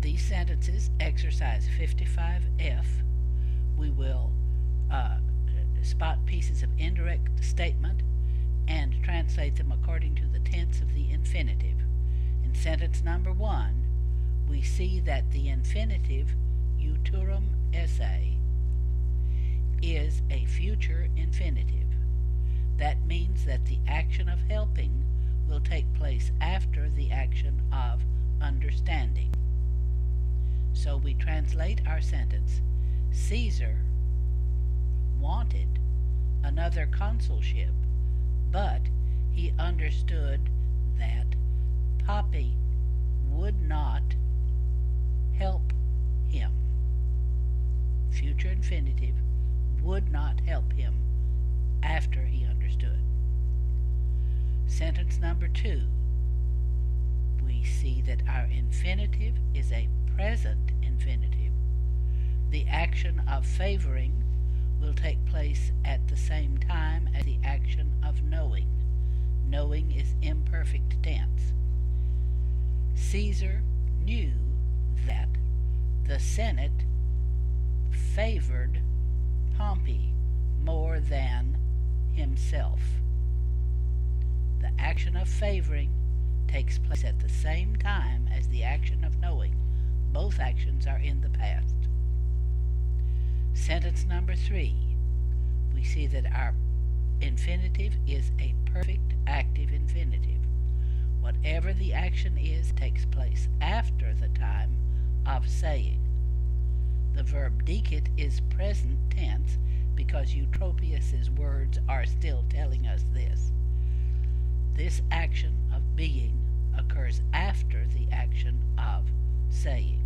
these sentences, exercise 55F, we will spot pieces of indirect statement and translate them according to the tense of the infinitive. In sentence number 1, we see that the infinitive uturum esse is a future infinitive. That means that the action of helping will take place after the action of understanding. So we translate our sentence: Caesar wanted another consulship, but he understood that Pompey would not help him. Future infinitive, would not help him after he understood. Sentence number 2, we see that our infinitive is a present infinitive. The action of favoring will take place at the same time as the action of knowing. Knowing is imperfect tense. Caesar knew that the Senate favored Pompey more than himself. The action of favoring takes place at the same time as the action of knowing. Both actions are in the past. Sentence number 3, we see that our infinitive is a perfect active infinitive. Whatever the action is takes place after the time of saying. The verb dicit is present tense because Eutropius's words are still telling us this. This action of being occurs after the action of saying.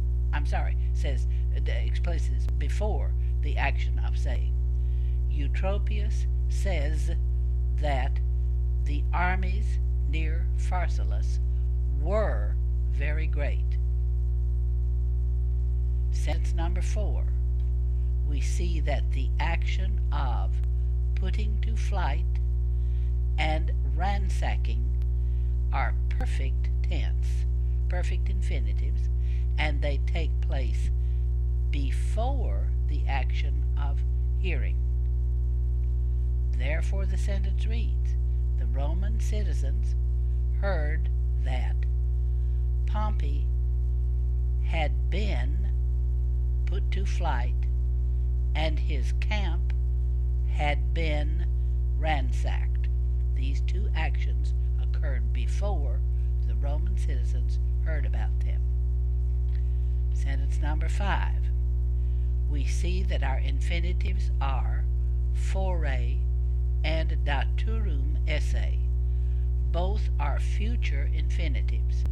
Expresses before the action of saying. Eutropius says that the armies near Pharsalus were very great. Sentence number 4, we see that the action of putting to flight and ransacking are perfect tense, perfect infinitives, and they take place before the action of hearing. Therefore the sentence reads, the Roman citizens heard that Pompey had been put to flight and his camp had been ransacked. These two actions occurred before the Roman citizens heard about them. Sentence number 5. We see that our infinitives are fore and daturum esse. Both are future infinitives.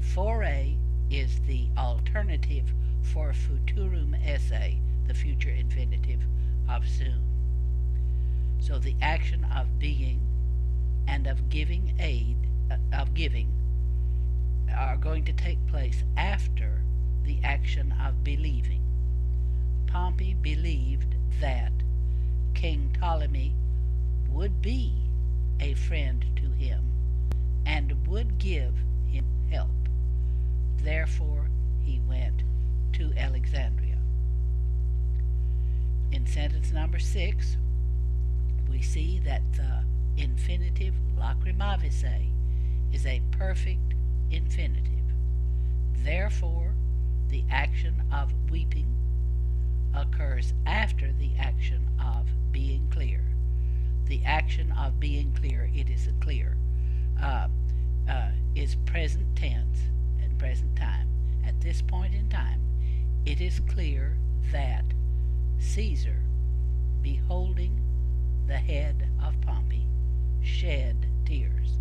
Fore is the alternative for futurum esse, the future infinitive of soon. So the action of being and of giving are going to take place after the action of believing. Pompey believed that King Ptolemy would be a friend to him and would give him help. Therefore, he went to Alexandria. In sentence number 6, we see that the infinitive lacrimavisse is a perfect infinitive. Therefore, the action of weeping occurs after the action of being clear. The action of being clear, it is a clear, is present tense and present time. At this point in time, it is clear that Caesar, beholding the head of Pompey, shed tears.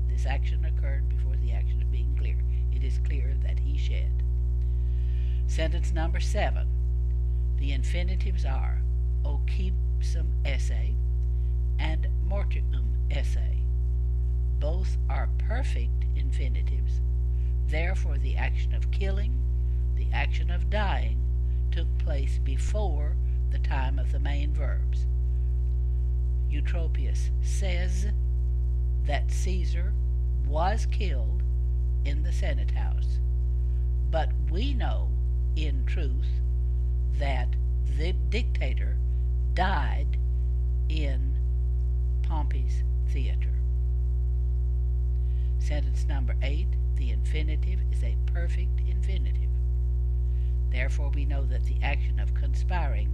This action occurred before the action of being clear. It is clear that he shed. Sentence number 7. The infinitives are ocipsum esse and mortuum esse. Both are perfect infinitives. Therefore, the action of killing, the action of dying, took place before the time of the main verbs. Eutropius says that Caesar was killed in the Senate house, But we know, in truth, that the dictator died in Pompey's theater. Sentence number 8, the infinitive is a perfect infinitive. Therefore we know that the action of conspiring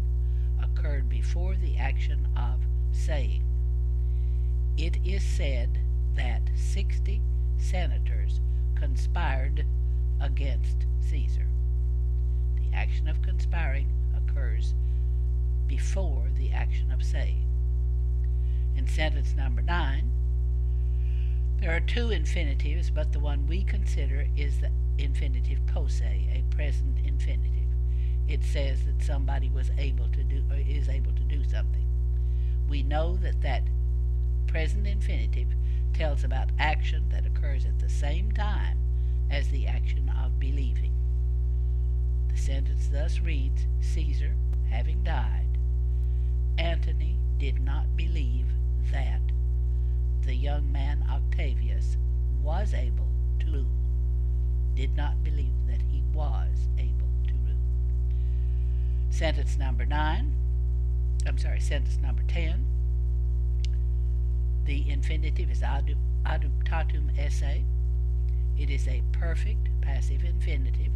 occurred before the action of saying. It is said that 60 senators conspired against Caesar. The action of conspiring occurs before the action of saying. In sentence number 9, there are two infinitives, but the one we consider is the infinitive posse, a present infinitive. It says that somebody was able to do or is able to do something. We know that present infinitive tells about action that occurs at the same time as the action of believing. The sentence thus reads, Caesar, having died, Antony did not believe that the young man Octavius was able to rule. Did not believe that he was able to rule. Sentence number 10. The infinitive is aduptatum esse. It is a perfect passive infinitive.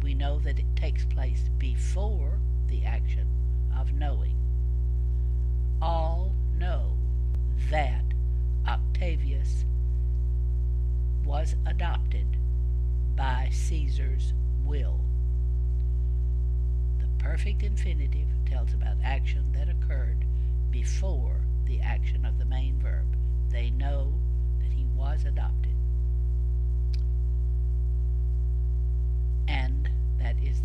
We know that it takes place before the action of knowing. All know that Octavius was adopted by Caesar's will. The perfect infinitive tells about action that occurred before the action of the main verb. They know that he was adopted. And that is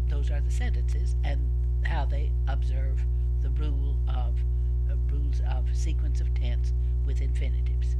those are the sentences and how they observe the rules of sequence of tense with infinitives.